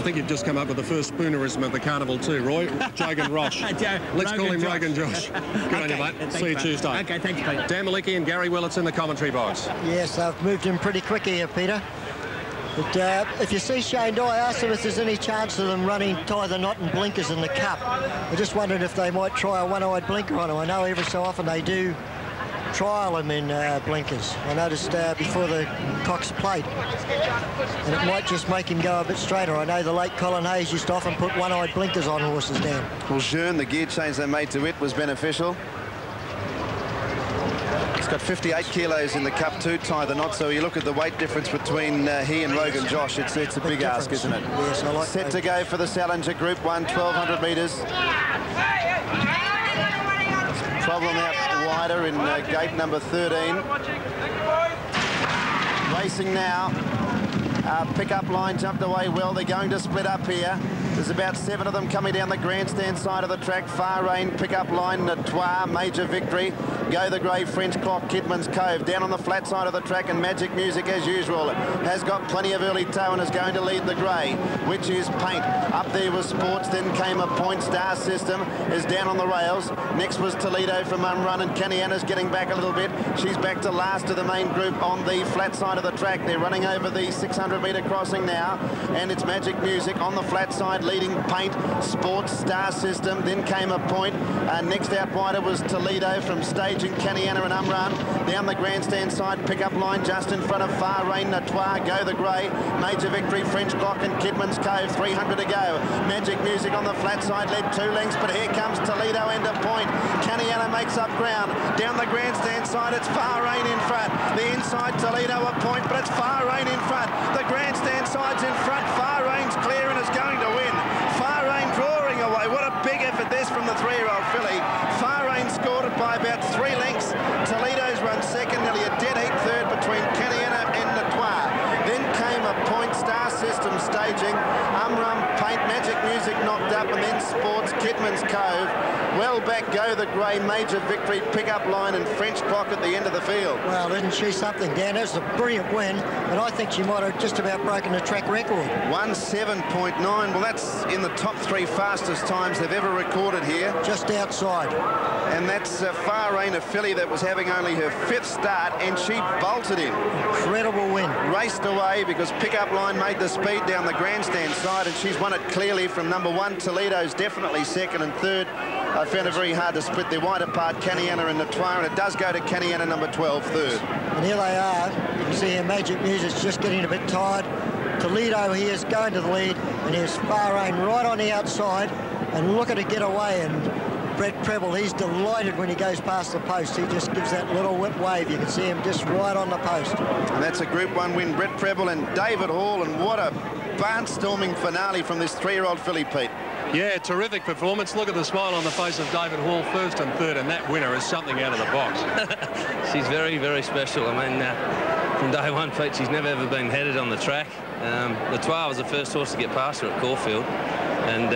think you've just come up with the first spoonerism of the carnival too, Roy. Jogan Rosh. Let's call him Rogan Josh. Good on you, mate. See you Tuesday. Okay, thanks, Pete. Dan Malicki and Gary Willits in the commentary box. Yes, I've moved him pretty quick here, Peter. But if you see Shane Dye, ask him if there's any chance of them running Tie the Knot and blinkers in the Cup. I just wondered if they might try a one-eyed blinker on him. I know every so often they do trial him in blinkers. I noticed before the Cox Plate. And it might just make him go a bit straighter. I know the late Colin Hayes used to often put one-eyed blinkers on horses, Dan. Well, Jeune, the gear change they made to it was beneficial. He's got 58 kilos in the Cup too, Tie the Knot, so you look at the weight difference between he and Rogan Josh, it's a big ask, isn't it? Yes, I like Set to go for the Salinger Group 1, 1,200 metres. Problem out wider in gate number 13. Racing now. Pickup line jumped away well. They're going to split up here. There's about 7 of them coming down the grandstand side of the track. Far Rain, Pickup Line, Natois, Major Victory. Go the Grey, French Clock, Kidman's Cove. Down on the flat side of the track, and Magic Music, as usual, has got plenty of early toe and is going to lead the Grey, which is Paint. Up there was Sports, then came a Point. Star System is down on the rails. Next was Toledo from Unrun, and Caniana's getting back a little bit. She's back to last of the main group on the flat side of the track. They're running over the 600-metre crossing now, and it's Magic Music on the flat side, leading Paint, Sports, Star System, then came a Point. Next out wider was Toledo from Staging, Caniana and Umrun. Down the grandstand side, Pickup Line just in front of Far Rain, Natois, Go the Grey, Major Victory, French Clock and Kidman's Cove, 300 to go. Magic Music on the flat side led 2 lengths, but here comes Toledo and a Point. Caniana makes up ground. Down the grandstand side, it's Far Rain in front. The inside, Toledo a Point, but it's Far Rain in front. The grandstand side's in front. Far Rain's clear and is going to win. Far Rain drawing away. What a big effort this from the 3-year-old filly. Far Rain scored it by about 3 lengths. Toledo's run second, nearly a dead heat third between Caniana and Natois. Then came a Point, Star System Staging, Umrum, Paint, Magic Music knocked up, and then Sports, Kidman's Cove. Well back go the Grey, Major Victory, Pickup Line and French Clock at the end of the field. Well, isn't she something, Dan? That was a brilliant win, and I think she might have just about broken the track record. 1:07.9. Well, that's in the top 3 fastest times they've ever recorded here. Just outside. And that's Far Rain, a filly that was having only her 5th start, and she bolted in. Incredible win. Raced away because Pickup Line made the speed down the grandstand side, and she's won it clearly from number 1. Toledo's definitely second, and third, I found it very hard to split. They're wide apart, Caniana and Natois, and it does go to Caniana, number 12, third. And here they are. You can see here Magic Music's just getting a bit tired. Toledo here is going to the lead, and here's Far Rain right on the outside, and look at it get away. And Brett Preble, he's delighted when he goes past the post. He just gives that little whip wave. You can see him just right on the post. And that's a Group 1 win, Brett Preble and David Hall, and what a barnstorming finale from this 3-year-old filly, Pete. Yeah, terrific performance. Look at the smile on the face of David Hall, first and third, and that winner is something out of the box. She's very, very special. I mean, from day one, Pete, she's never ever been headed on the track. Natois was the first horse to get past her at Caulfield, and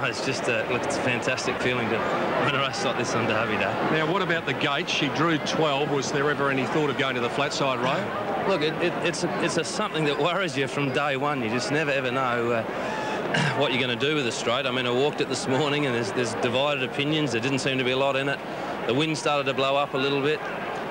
it's just look, it's a fantastic feeling to win a race like this on Derby Day. Now, what about the gate? She drew 12. Was there ever any thought of going to the flat side row? Look, it's something that worries you from day one. You just never ever know what you're going to do with the straight. I mean, I walked it this morning, and there's divided opinions. There didn't seem to be a lot in it. The wind started to blow up a little bit.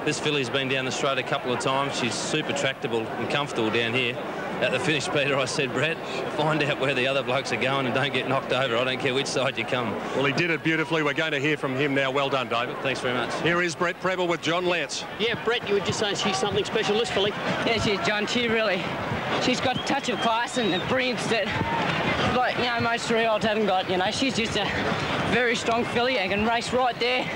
This filly's been down the straight a couple of times. She's super tractable and comfortable down here. At the finish, Peter, I said, Brett, find out where the other blokes are going and don't get knocked over. I don't care which side you come. Well, he did it beautifully. We're going to hear from him now. Well done, David. Thanks very much. Here is Brett Preble with John Lance. Yeah, Brett, you were just saying she's something special, this filly. Yeah, she's, John. She's got a touch of class and a brilliance that, like, you know, most 3-year-olds haven't got. You know, she's just a very strong filly. I can race right there.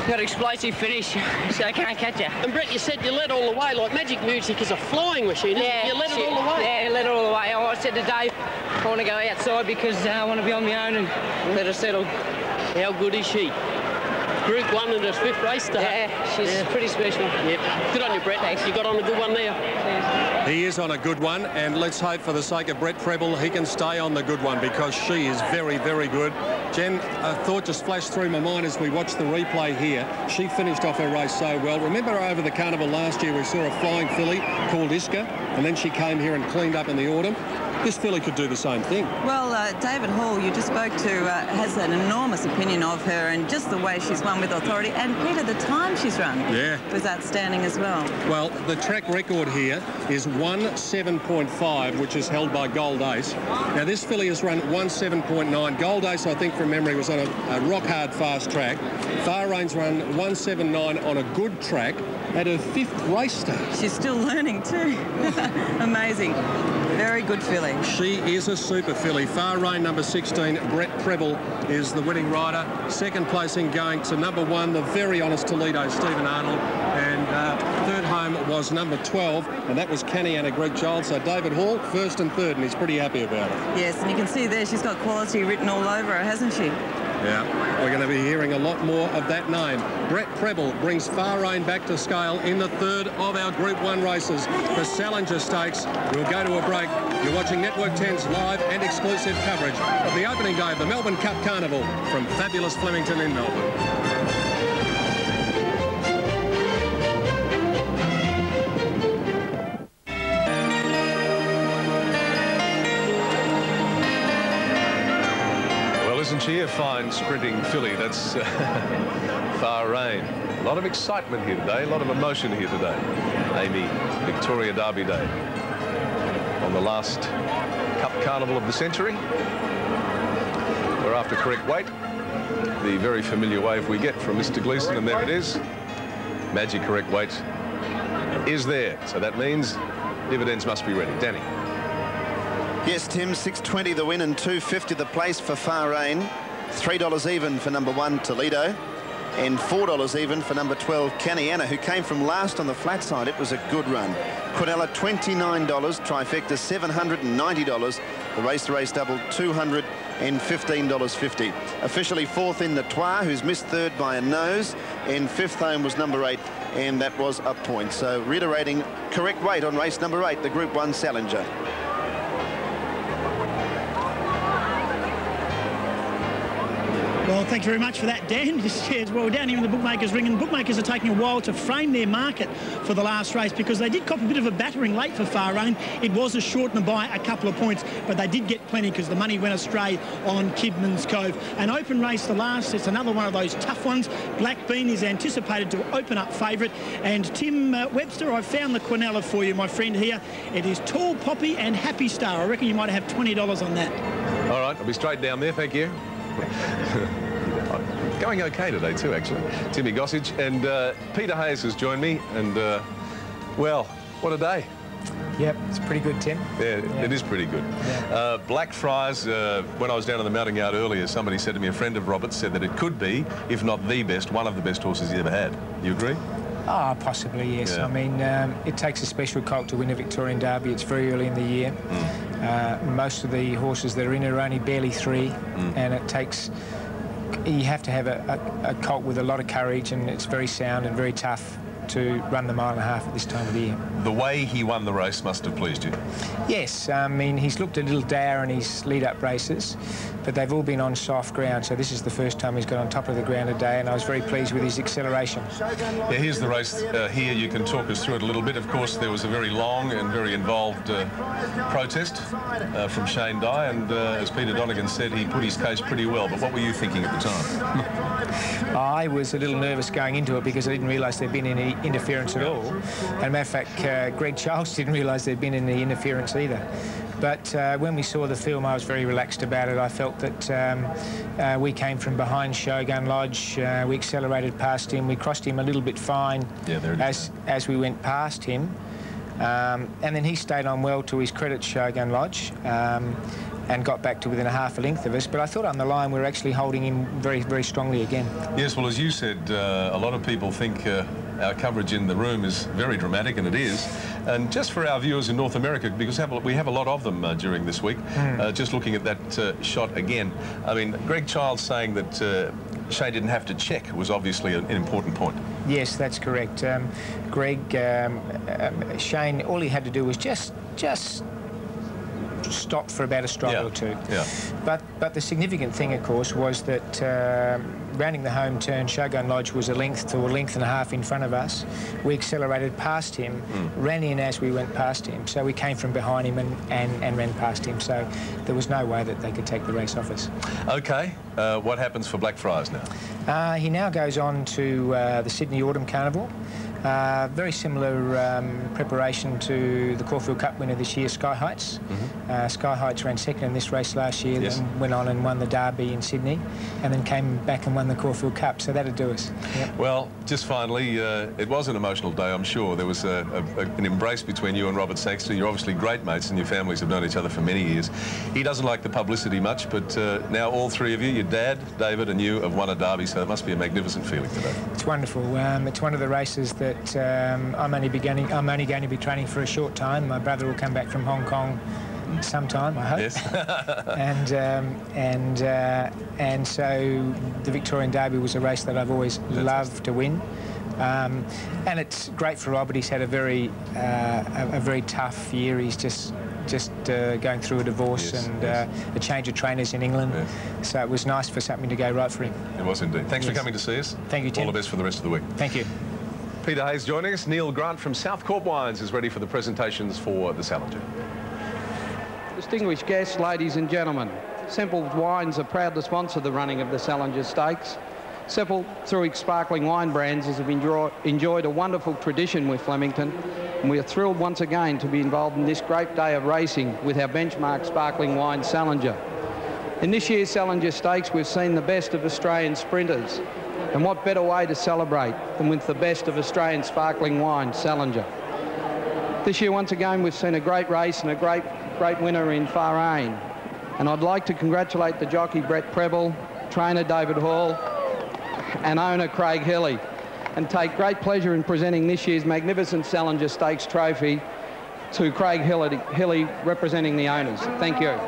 Got an explosive finish, so I can't catch her. And Brett, you said you led all the way. Like, Magic Music is a flying machine, isn't it? You led it all the way. Yeah, led it all the way. I said to Dave, I want to go outside because I want to be on my own and let her settle. How good is she? Group 1 and her 5th race start. Yeah, she's pretty special. Yep. Good on you, Brett. Thanks. You got on a good one there. Yeah. He is on a good one, and let's hope for the sake of Brett Preble he can stay on the good one, because she is very, very good. Jen, a thought just flashed through my mind as we watched the replay here. She finished off her race so well. Remember over the carnival last year we saw a flying filly called Iska, and then she came here and cleaned up in the autumn. this filly could do the same thing. Well, David Hall, you just spoke to, has an enormous opinion of her and just the way she's won with authority. And Peter, the time she's run was outstanding as well. Well, the track record here is 1:7.5, which is held by Gold Ace. Now, this filly has run 1:7.9. Gold Ace, I think from memory, was on a rock-hard fast track. Far Rain's run 1:7.9 on a good track at her 5th race start. She's still learning too. Amazing. Very good filly. She is a super filly. Far Rain, number 16, Brett Preble is the winning rider. Second placing going to number 1, the very honest Toledo, Stephen Arnold. And third home was number 12, and that was Canny-Anna Greg Child. So David Hall, first and third, and he's pretty happy about it. Yes, and you can see there she's got quality written all over her, hasn't she? Yeah, we're going to be hearing a lot more of that name. Brett Preble brings Far Rain back to scale in the third of our Group 1 races, the Salinger Stakes. We'll go to a break. You're watching Network 10's live and exclusive coverage of the opening day of the Melbourne Cup Carnival from fabulous Flemington in Melbourne. Isn't she a fine sprinting filly? That's Far Rain. A lot of excitement here today, a lot of emotion here today. Amy, Victoria Derby Day. On the last Cup Carnival of the century. We're after correct weight. The very familiar wave we get from Mr. Gleeson, and there it is. Magic correct weight is there. So that means dividends must be ready. Danny. Yes, Tim, 6.20 the win and 2.50 the place for Far Rain. $3 even for number 1, Toledo, and $4 even for number 12, Canny-Anna, who came from last on the flat side. It was a good run. Quinella, $29, trifecta, $790. The race double, $215.50. Officially fourth in the Trois, who's missed third by a nose, and fifth home was number 8, and that was a point. So reiterating correct weight on race number 8, the Group 1 Salinger. Well, thanks very much for that, Dan. Well, down here in the bookmakers' ring, and the bookmakers are taking a while to frame their market for the last race because they did cop a bit of a battering late for Far Rain. It was a shortener by a couple of points, but they did get plenty because the money went astray on Kidman's Cove. An open race, the last. It's another one of those tough ones. Black Bean is anticipated to open up favourite. And Tim Webster, I've found the Quinella for you, my friend here. It is Tall Poppy and Happy Star. I reckon you might have $20 on that. All right, I'll be straight down there, thank you. Going okay today too, actually. Timmy Gossage and Peter Hayes has joined me, and well, what a day. Yep, it's pretty good, Tim. Yeah, it is pretty good. Yeah. Blackfriars, when I was down in the mounting yard earlier, somebody said to me, a friend of Robert's said that it could be, if not the best, one of the best horses he's ever had. You agree? Oh, possibly, yes. Yeah. I mean, it takes a special colt to win a Victorian Derby. It's very early in the year. Most of the horses that are in it are only barely 3, and it takes... You have to have a colt with a lot of courage, and it's very sound and very tough to run the 1.5 miles at this time of the year. The way he won the race must have pleased you. Yes, I mean, he's looked a little dour in his lead-up races, but they've all been on soft ground, so this is the first time he's got on top of the ground today, and I was very pleased with his acceleration. Yeah, here's the race here. You can talk us through it a little bit. Of course, there was a very long and very involved protest from Shane Dye, and as Peter Donegan said, he put his case pretty well. But what were you thinking at the time? I was a little nervous going into it because I didn't realise there'd been any interference at all. And a matter of fact, Greg Charles didn't realise there'd been any interference either. But when we saw the film, I was very relaxed about it. I felt that we came from behind Shogun Lodge. We accelerated past him. We crossed him a little bit fine as we went past him. And then he stayed on well, to his credit, Shogun Lodge, and got back to within a half a length of us. But I thought on the line we were actually holding him very, very strongly again. Yes, well, as you said, a lot of people think our coverage in the room is very dramatic, and it is. And just for our viewers in North America, because we have a lot of them during this week, just looking at that shot again, I mean, Greg Childs saying that Shane didn't have to check was obviously an important point. Yes, that's correct. Greg, Shane, all he had to do was just stopped for about a stride or two. Yeah. But the significant thing, of course, was that rounding the home turn, Shogun Lodge was a length to a length and a half in front of us. We accelerated past him, ran in as we went past him. So we came from behind him and ran past him. So there was no way that they could take the race off us. OK. What happens for Blackfriars now? He now goes on to the Sydney Autumn Carnival. Very similar preparation to the Caulfield Cup winner this year, Sky Heights. Sky Heights ran second in this race last year, then went on and won the Derby in Sydney, and then came back and won the Caulfield Cup, so that'd do us. Yep. Well, just finally, it was an emotional day, I'm sure. There was an embrace between you and Robert Sangster. You're obviously great mates, and your families have known each other for many years. He doesn't like the publicity much, but now all three of you, your dad, David, and you, have won a Derby, so it must be a magnificent feeling today. It's wonderful. It's one of the races that I'm only going to be training for a short time. My brother will come back from Hong Kong sometime, I hope. Yes. and so the Victorian Derby was a race that I've always loved to win. And it's great for Robert. He's had a very tough year. He's just going through a divorce and a change of trainers in England. So it was nice for something to go right for him. It was indeed. Thanks for coming to see us. Thank you, Tim. All the best for the rest of the week. Thank you. Peter Hayes joining us. Neil Grant from Southcorp Wines is ready for the presentations for the Salinger. Distinguished guests, ladies and gentlemen, Semple Wines are proud to sponsor the running of the Salinger Stakes. Semple, through its sparkling wine brands, has enjoyed a wonderful tradition with Flemington, and we are thrilled once again to be involved in this great day of racing with our benchmark sparkling wine Salinger. In this year's Salinger Stakes, we've seen the best of Australian sprinters, and what better way to celebrate than with the best of Australian sparkling wine, Salinger. This year, once again, we've seen a great race and a great winner in Bahrain. And I'd like to congratulate the jockey, Brett Preble, trainer, David Hall, and owner, Craig Hilly, and take great pleasure in presenting this year's magnificent Salinger Stakes trophy to Craig Hilly representing the owners. Thank you.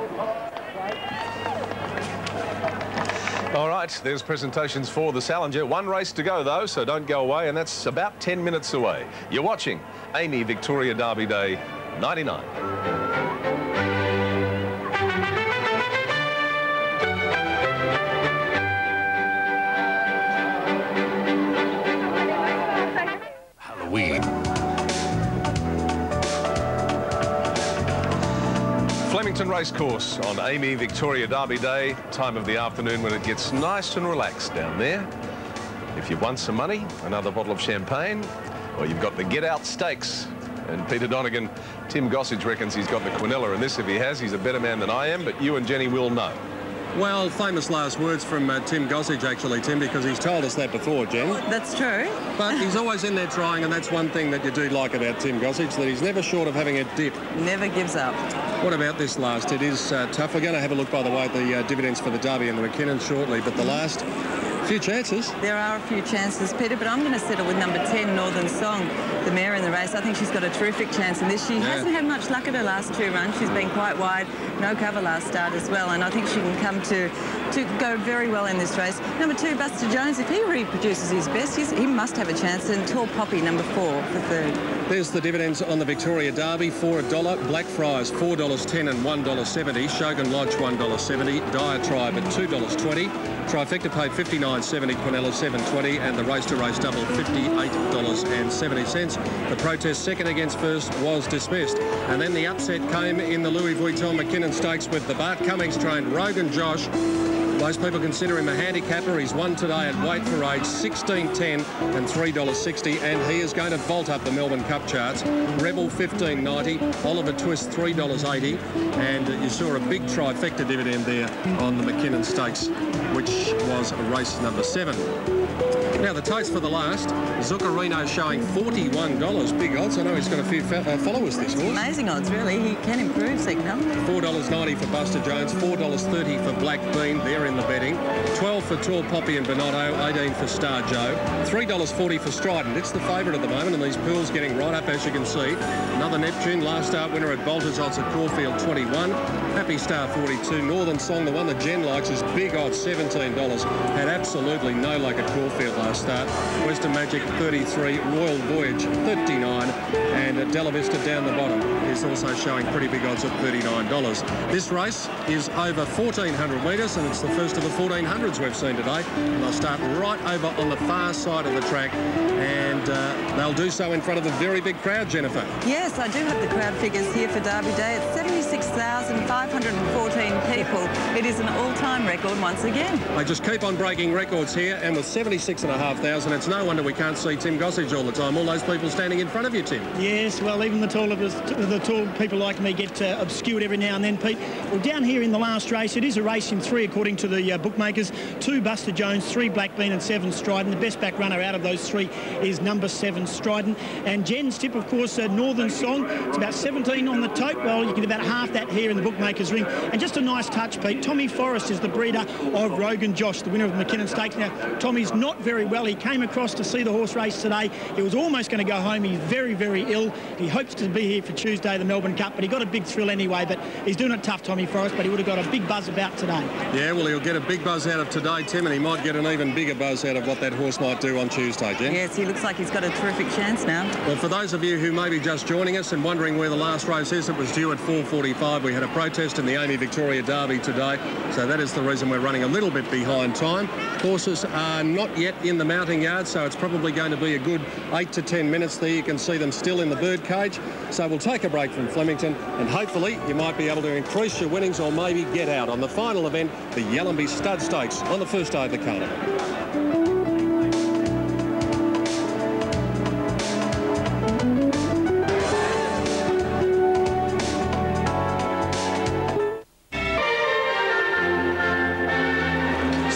All right, there's presentations for the Salinger. One race to go, though, so don't go away, and that's about 10 minutes away. You're watching AAMI Victoria Derby Day 99. Halloween. Flemington Racecourse on AAMI Victoria Derby Day, time of the afternoon when it gets nice and relaxed down there. If you want some money, another bottle of champagne, or you've got the Get Out Stakes. And Peter Donegan, Tim Gossage reckons he's got the quinella in this. If he has, he's a better man than I am, but you and Jenny will know. Well, famous last words from Tim Gossage, actually, Tim, because he's told us that before, Jen. That's true. But he's always in there trying, and that's one thing that you do like about Tim Gossage, that he's never short of having a dip. Never gives up. What about this last? It is tough. We're going to have a look, by the way, at the dividends for the Derby and the McKinnon shortly, but the last few chances. There are a few chances, Peter, but I'm going to settle with number 10, Northern Song, the mare in the race. I think she's got a terrific chance in this. She hasn't had much luck at her last two runs. She's been quite wide, no cover last start as well, and I think she can come to go very well in this race. Number 2, Buster Jones, if he reproduces his best, he must have a chance. And Tall Poppy, number 4, for third. There's the dividends on the Victoria Derby for $1. Blackfriars $4.10 and $1.70. Shogun Lodge $1.70. Diatribe at $2.20. Trifecta paid $59.70. Quinella $7.20, and the race-to-race double $58.70. The protest second against first was dismissed, and then the upset came in the Louis Vuitton McKinnon Stakes with the Bart Cummings trained Rogan Josh. Most people consider him a handicapper. He's won today at weight for age, $16.10 and $3.60, and he is going to vault up the Melbourne Cup charts. Rebel $15.90, Oliver Twist $3.80, and you saw a big trifecta dividend there on the McKinnon Stakes, which was race number 7. Now the totes for the last, Zuccarino showing $41, big odds. I know he's got a few followers this horse. Amazing odds, really. He can improve, Signal. $4.90 for Buster Jones, $4.30 for Black Bean, they're in the betting. $12 for Tall Poppy and Bonotto, $18 for Star Joe, $3.40 for Strident. It's the favourite at the moment, and these pools getting right up, as you can see. Another Neptune, last start winner at Bolter's odds at Caulfield, 21. Happy Star, 42. Northern Song, the one that Jen likes, is big odds, $17. Had absolutely no luck at Caulfield. Caulfield last start. Western Magic 33, Royal Voyage 39, and Della Vista down the bottom is also showing pretty big odds at $39. This race is over 1,400 metres, and it's the first of the 1400s we've seen today. And they'll start right over on the far side of the track, and they'll do so in front of a very big crowd, Jennifer. Yes, I do have the crowd figures here for Derby Day. It's 76,514 people. It is an all-time record once again. They just keep on breaking records here, and with 76,500, it's no wonder we can't see Tim Gossage all the time. All those people standing in front of you, Tim. Yes, well, even the tall people like me get obscured every now and then, Pete. Well, down here in the last race, it is a race in 3 according to the bookmakers. 2 Buster Jones, 3 Blackbean and 7 Strident. The best back runner out of those 3 is number 7 Strident. And Jen's tip, of course, Northern Song. It's about 17 on the tote. Well, you can about half that here in the bookmakers ring. And just a nice touch, Pete. Tommy Forrest is the breeder of Rogan Josh, the winner of the McKinnon Stakes. Now, Tommy's not very well. He came across to see the horse race today. He was almost going to go home. He's very, very ill. He hopes to be here for Tuesday, the Melbourne Cup, but he got a big thrill anyway. But he's doing it tough, Tommy Forrest, but he would have got a big buzz about today. Yeah, well, he'll get a big buzz out of today, Tim, and he might get an even bigger buzz out of what that horse might do on Tuesday, Jen. Yes, he looks like he's got a terrific chance now. Well, for those of you who may be just joining us and wondering where the last race is, it was due at 4:45. We had a protest in the Amy Victoria Derby today, so that is the reason we're running a little bit behind time. Horses are not yet in the mounting yard, so it's probably going to be a good 8 to 10 minutes there. You can see them still in the bird cage. So we'll take a break from Flemington, and hopefully you might be able to increase your winnings or maybe get out on the final event, the Yallumby Stud Stakes, on the first day of the carnival.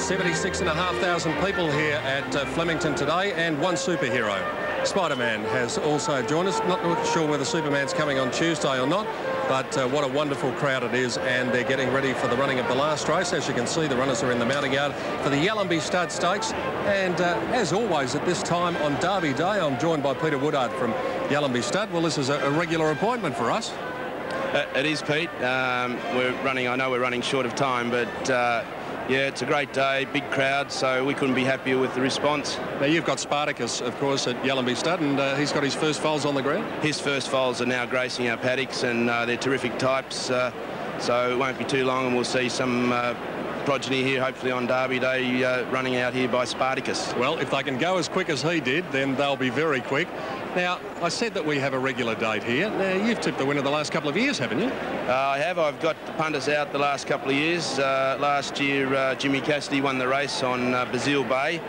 $76,500 people here at Flemington today, and one superhero. Spider-Man has also joined us. Not sure whether Superman's coming on Tuesday or not, but what a wonderful crowd it is, and they're getting ready for the running of the last race. As you can see, the runners are in the mounting yard for the Yallumby Stud Stakes, and as always at this time on Derby Day, I'm joined by Peter Woodard from Yallumby Stud. Well, this is a regular appointment for us. It is, Pete. I know we're running short of time, but yeah, it's a great day, big crowd, so we couldn't be happier with the response. Now, you've got Spartacus, of course, at Yallumby Stud, and he's got his first foals on the ground. His first foals are now gracing our paddocks, and they're terrific types, so it won't be too long, and we'll see some progeny here, hopefully on Derby Day, running out here by Spartacus. Well, if they can go as quick as he did, then they'll be very quick. Now, I said that we have a regular date here. Now, you've tipped the winner the last couple of years, haven't you? I have. I've got the punters out the last couple of years. Last year, Jimmy Cassidy won the race on Bazille Bay.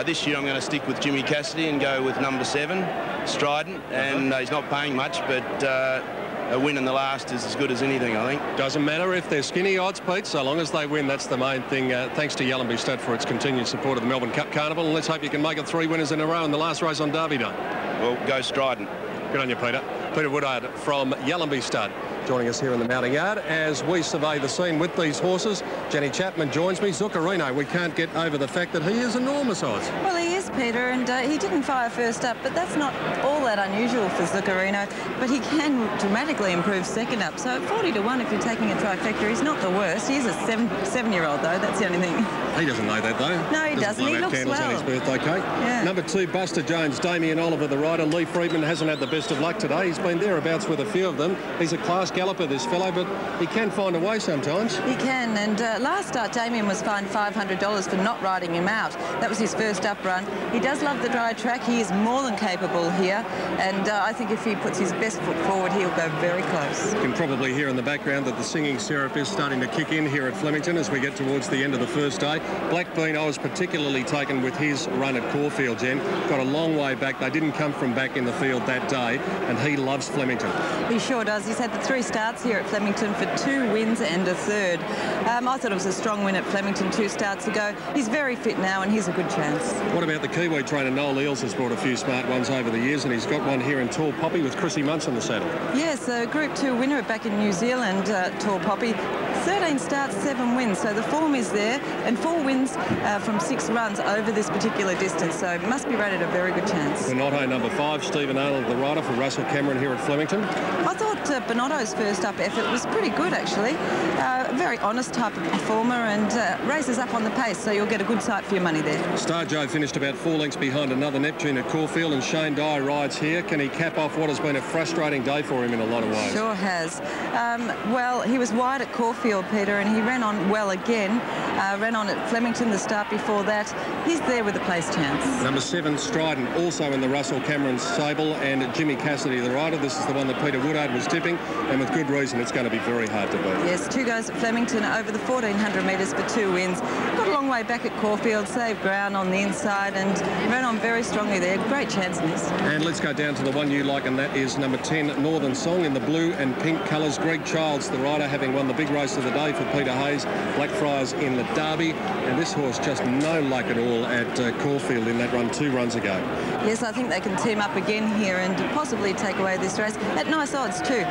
This year, I'm going to stick with Jimmy Cassidy and go with number 7, Strident. And he's not paying much, but a win in the last is as good as anything, I think. Doesn't matter if they're skinny odds, Pete, so long as they win, that's the main thing. Thanks to Yallumby Stud for its continued support of the Melbourne Cup Carnival, and let's hope you can make it 3 winners in a row in the last race on Derby Day. Well, go Strident. Good on you, Peter. Peter Woodard from Yallumby Stud, joining us here in the mounting yard as we survey the scene with these horses. Jenny Chapman joins me. Zuccarino, we can't get over the fact that he is enormous odds. Well, he is, Peter, and he didn't fire first up, but that's not all that unusual for Zuccarino, but he can dramatically improve second up. So at 40 to 1, if you're taking a trifecta, he's not the worst. He's a seven-year-old, though. That's the only thing. He doesn't know that, though. No, he doesn't. He looks well. On his birthday cake. Yeah. Number 2, Buster Jones, Damien Oliver, the rider. Lee Friedman hasn't had the best of luck today. He's been thereabouts with a few of them. He's a class galloper, this fellow, but he can find a way sometimes. He can, and last start Damien was fined $500 for not riding him out. That was his first up run. He does love the dry track. He is more than capable here, and I think if he puts his best foot forward, he'll go very close. You can probably hear in the background that the singing syrup is starting to kick in here at Flemington as we get towards the end of the first day. Blackbean, I was particularly taken with his run at Caulfield, Jen. Got a long way back. They didn't come from back in the field that day, and he loves Flemington. He sure does. He's had the 3 starts here at Flemington for 2 wins and a third. I thought it was a strong win at Flemington 2 starts ago. He's very fit now, and he's a good chance. What about the Kiwi trainer? Noel Eales has brought a few smart ones over the years, and he's got one here in Tall Poppy with Chrissy Muntz in the saddle. Yes, a Group 2 winner back in New Zealand, Tall Poppy. 13 starts, 7 wins, so the form is there, and 4 wins from 6 runs over this particular distance, so must be rated a very good chance. Bonotto, number 5, Stephen Ayler, the rider for Russell Cameron here at Flemington. I thought Bonotto's first up effort was pretty good, actually. A very honest type of performer, and races up on the pace, so you'll get a good sight for your money there. Star Joe finished about 4 lengths behind another Neptune at Caulfield, and Shane Dye rides here. Can he cap off what has been a frustrating day for him in a lot of ways? Sure has. Well, he was wide at Caulfield, Peter, and he ran on well again. Ran on at Flemington the start before that. He's there with a place chance. Number 7, Strident, also in the Russell Cameron stable, and Jimmy Cassidy, the rider. This is the one that Peter Woodard was tipping, and with good reason, it's going to be very hard to beat. Yes, 2 goes at Flemington over the 1,400 metres for 2 wins. Got a long way back at Caulfield, saved ground on the inside, and ran on very strongly there. Great chance in this. And let's go down to the one you like, and that is number 10, Northern Song, in the blue and pink colours. Greg Childs, the rider, having won the big race of the day for Peter Hayes. Blackfriars in the Derby, and this horse just no luck at all at Caulfield in that run 2 runs ago. Yes, I think they can team up again here and possibly take away this race at nice odds too.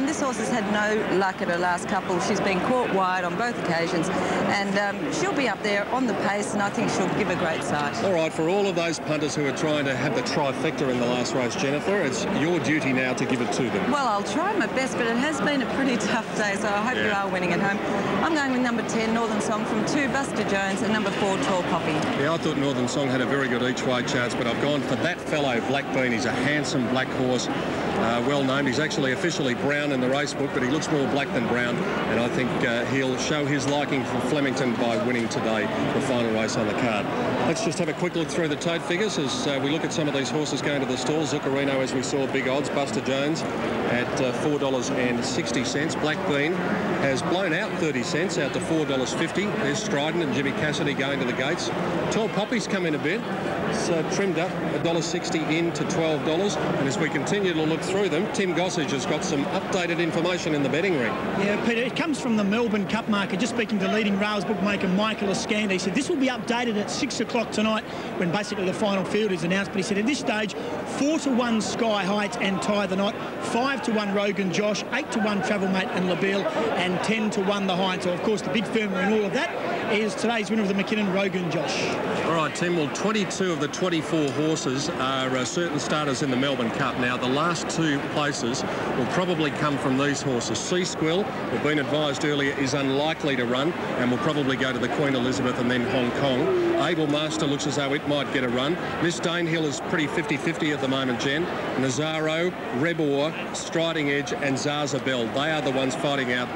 This horse has had no luck at her last couple. She's been caught wide on both occasions, and she'll be up there on the pace, and I think she'll give a great sight. All right, for all of those punters who are trying to have the trifecta in the last race, Jennifer, it's your duty now to give it to them. Well, I'll try my best, but it has been a pretty tough day, so I hope you are winning at home. I'm going with number 10, Northern Song, from 2, Buster Jones, and number 4, Tall Poppy. Yeah, I thought Northern Song had a very good each-way chance, but I've gone for that fellow, Blackbean. He's a handsome black horse, well named. He's actually officially brown in the race book, but he looks more black than brown, and I think he'll show his liking for Flemington by winning today, the final race on the card. Let's just have a quick look through the tote figures as we look at some of these horses going to the stalls. Zuccarino, as we saw, big odds. Buster Jones at $4.60. Blackbean has blown out 30 cents out to $4.50. There's Strident and Jimmy Cassidy going to the gates. Tall Poppy's come in a bit. It's trimmed up $1.60 in to $12. And as we continue to look through them, Tim Gossage has got some updated information in the betting ring. Yeah, Peter, it comes from the Melbourne Cup market. Just speaking to leading rails bookmaker Michael Escanda, he said this will be updated at 6 o'clock tonight when basically the final field is announced. But he said at this stage, 4-1 Sky Heights and Tie the Knot, 5-1 Rogan Josh, 8-1 Travel Mate and LaBelle, and 10-1 the Heights. So, of course, the big firmer in all of that is today's winner of the McKinnon, Rogan Josh. All right, Tim, well, 22 of the 24 horses are certain starters in the Melbourne Cup. Now, the last 2 places will probably come from these horses. Sea Squill, we've been advised earlier, is unlikely to run and will probably go to the Queen Elizabeth and then Hong Kong. Able Master looks as though it might get a run. Miss Danehill is pretty 50-50 at the moment, Jen. Nazaro, Rebor, Striding Edge and Zaza Bell, they are the ones fighting out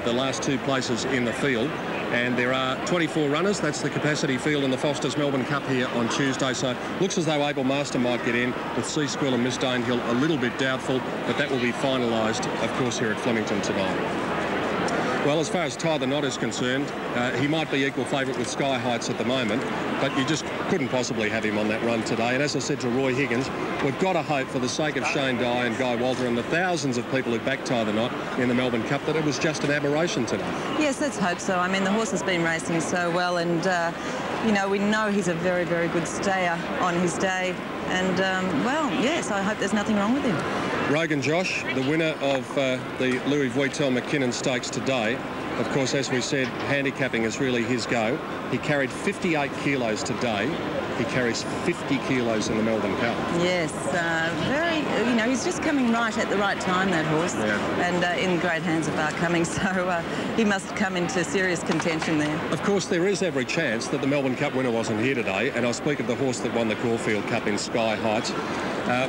the last 2 places in the field. And there are 24 runners. That's the capacity field in the Foster's Melbourne Cup here on Tuesday. So looks as though Able Master might get in, with Sea Squill and Miss Danehill a little bit doubtful, but that will be finalised, of course, here at Flemington tonight. Well, as far as Tie the Knot is concerned, he might be equal favourite with Sky Heights at the moment, but you just couldn't possibly have him on that run today. And as I said to Roy Higgins, we've got to hope, for the sake of Shane Dye and Guy Walter and the thousands of people who backed Tie the Knot in the Melbourne Cup, that it was just an aberration today. Yes, let's hope so. I mean, the horse has been racing so well, and you know, we know he's a very, very good stayer on his day. And, well, yes, I hope there's nothing wrong with him. Rogan Josh, the winner of the Louis Vuitton McKinnon Stakes today. Of course, as we said, handicapping is really his go. He carried 58 kilos today. He carries 50 kilos in the Melbourne Cup. Yes, very, you know, he's just coming right at the right time, that horse. Yeah. And in great hands of Bart Cummings, so he must come into serious contention there. Of course, there is every chance that the Melbourne Cup winner wasn't here today, and I speak of the horse that won the Caulfield Cup in Sky Heights.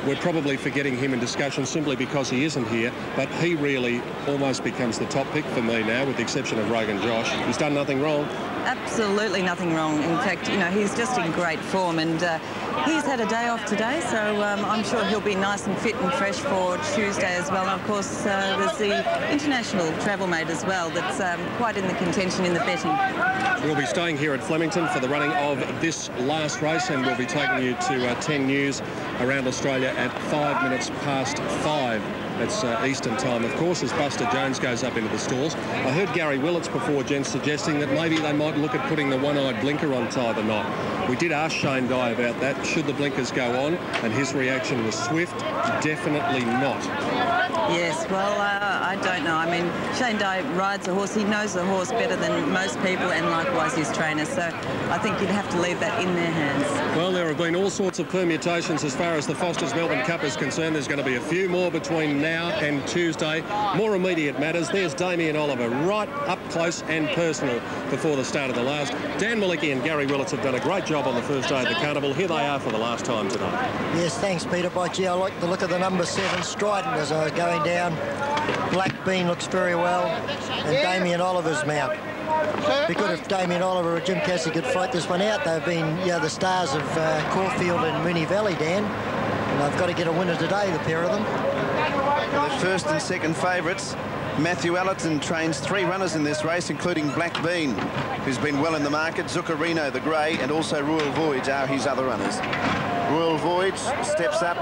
We're probably forgetting him in discussion simply because he isn't here, but he really almost becomes the top pick for me now, with the exception of Rogan Josh. He's done nothing wrong. Absolutely nothing wrong. In fact, you know, he's just in great form, and he's had a day off today, so I'm sure he'll be nice and fit and fresh for Tuesday as well. And of course, there's the international travel mate as well that's quite in the contention in the betting. We'll be staying here at Flemington for the running of this last race, and we'll be taking you to 10 News around Australia at 5 minutes past 5. That's Eastern time, of course, as Buster Jones goes up into the stalls. I heard Gary Willits before, Jen, suggesting that maybe they might look at putting the one-eyed blinker on Tie the Knot. We did ask Shane Dye about that. Should the blinkers go on? And his reaction was swift. Definitely not. Yes, well, I don't know. I mean, Shane Day rides a horse. He knows the horse better than most people, and likewise his trainer. So I think you'd have to leave that in their hands. Well, there have been all sorts of permutations as far as the Foster's Melbourne Cup is concerned. There's going to be a few more between now and Tuesday. More immediate matters. There's Damien Oliver right up close and personal before the start of the last. Dan Malicki and Gary Willits have done a great job on the first day of the carnival. Here they are for the last time tonight. Yes, thanks, Peter. By gee, I like the look of the number 7 Strident as I was going down. Black Bean looks very well, and Damien Oliver's mount. Be good if Damien Oliver or Jim Cassidy could fight this one out. They've been, the stars of Caulfield and Moonee Valley, Dan, and they've got to get a winner today, the pair of them. The first and second favourites. Matthew Allerton trains 3 runners in this race, including Black Bean, who's been well in the market. Zuccarino, the grey, and also Royal Voyage are his other runners. Royal Voyage steps up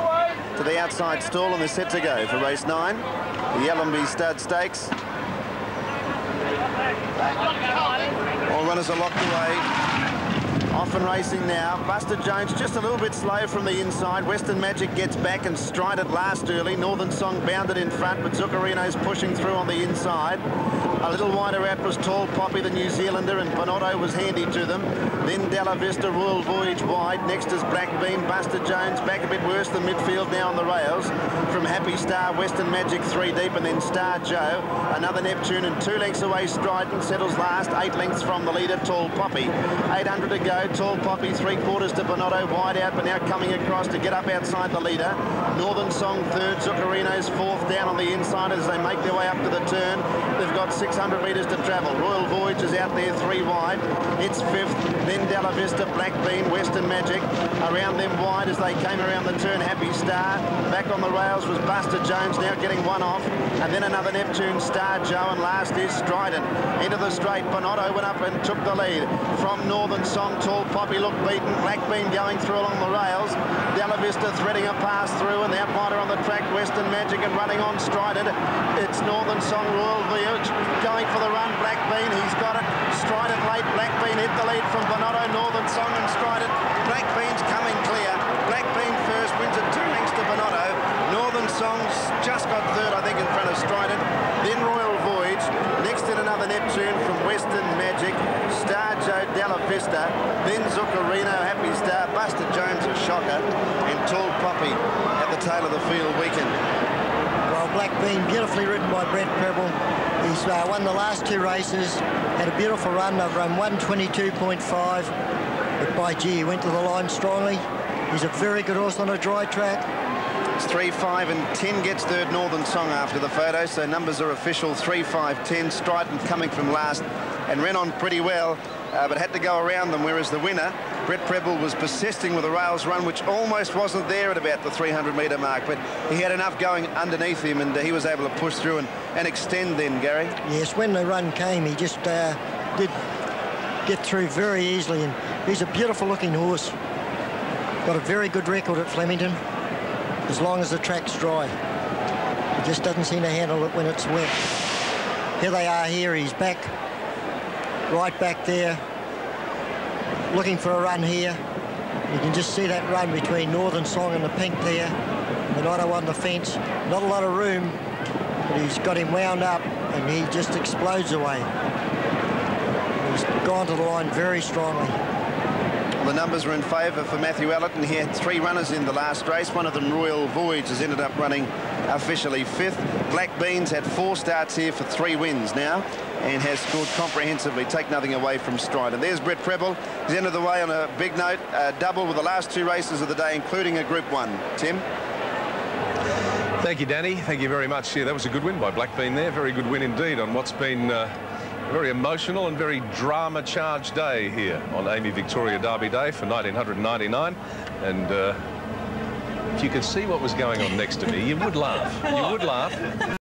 to the outside stall and they're set to go for race 9, the Yallumby Stud Stakes. All runners are locked away. Off and racing now. Buster Jones just a little bit slow from the inside. Western Magic gets back and Strident last early. Northern Song bounded in front, but Zuccarino's pushing through on the inside. A little wider out was Tall Poppy, the New Zealander, and Bonotto was handy to them. Then Della Vista, Royal Voyage wide. Next is Black Bean. Buster Jones back a bit worse than midfield now on the rails. From Happy Star, Western Magic 3 deep, and then Star Joe. Another Neptune, and 2 lengths away Strident settles last. 8 lengths from the leader, Tall Poppy. 800 to go. Tall Poppy 3/4 to Bonotto, wide out, but now coming across to get up outside the leader. Northern Song 3rd, Zuccarino's 4th down on the inside as they make their way up to the turn. They've got 600 metres to travel. Royal Voyage is out there 3 wide. It's 5th, then Della Vista, Black Bean, Western Magic. Around them wide as they came around the turn, Happy Star. Back on the rails was Buster Jones, now getting 1 off. And then another Neptune, Star Joe, and last is Strident. Into the straight, Bonotto went up and took the lead. From Northern Song, Tall Poppy looked beaten. Black Bean going through along the rails. Della Vista threading a pass through, and the outrider on the track, Western Magic, and running on Strident. It's Northern Song, Royal Voyage going for the run. Black Bean, he's got it. Strident late. Black Bean hit the lead from Bonotto, Northern Song, and Strident. Black Bean's coming clear. Black Bean first, wins it 2 lengths to Bonotto. Northern Song's just got 3rd, I think, in front of Strident. Then Royal Voyage. Next in another Neptune from Western Magic. Star Joe, Della Vista. Then Zuccarino, Happy Star, Buster Jones, a shocker, and Tall Poppy at the tail of the field weakened. Well, Black Bean, beautifully ridden by Brett Preble. He's won the last 2 races, had a beautiful run. They've run 122.5, but by gee, he went to the line strongly. He's a very good horse on a dry track. It's 3, 5 and 10 gets 3rd Northern Song after the photo, so numbers are official. 3, 5, 10. Strident coming from last and ran on pretty well, but had to go around them, whereas the winner, Brett Preble, was persisting with a rails run which almost wasn't there at about the 300-metre mark, but he had enough going underneath him, and he was able to push through and extend then, Gary. Yes, when the run came, he just did get through very easily, and he's a beautiful-looking horse. Got a very good record at Flemington, as long as the track's dry. He just doesn't seem to handle it when it's wet. Here they are here. He's back, right back there, looking for a run here. You can just see that run between Northern Song and the pink there. Bonotto on the fence. Not a lot of room, but he's got him wound up, and he just explodes away. He's gone to the line very strongly. The numbers were in favour for Matthew Allerton. He had 3 runners in the last race. One of them, Royal Voyage, has ended up running officially 5th. Black Beans had 4 starts here for 3 wins now and has scored comprehensively. Take nothing away from Strident. There's Brett Preble. He's ended the way on a big note, double with the last 2 races of the day, including a Group 1. Tim? Thank you, Danny. Thank you very much. Yeah, that was a good win by Black Bean there. Very good win indeed on what's been a very emotional and very drama-charged day here on Amy Victoria Derby Day for 1999. And if you could see what was going on next to me, you would laugh. You would laugh.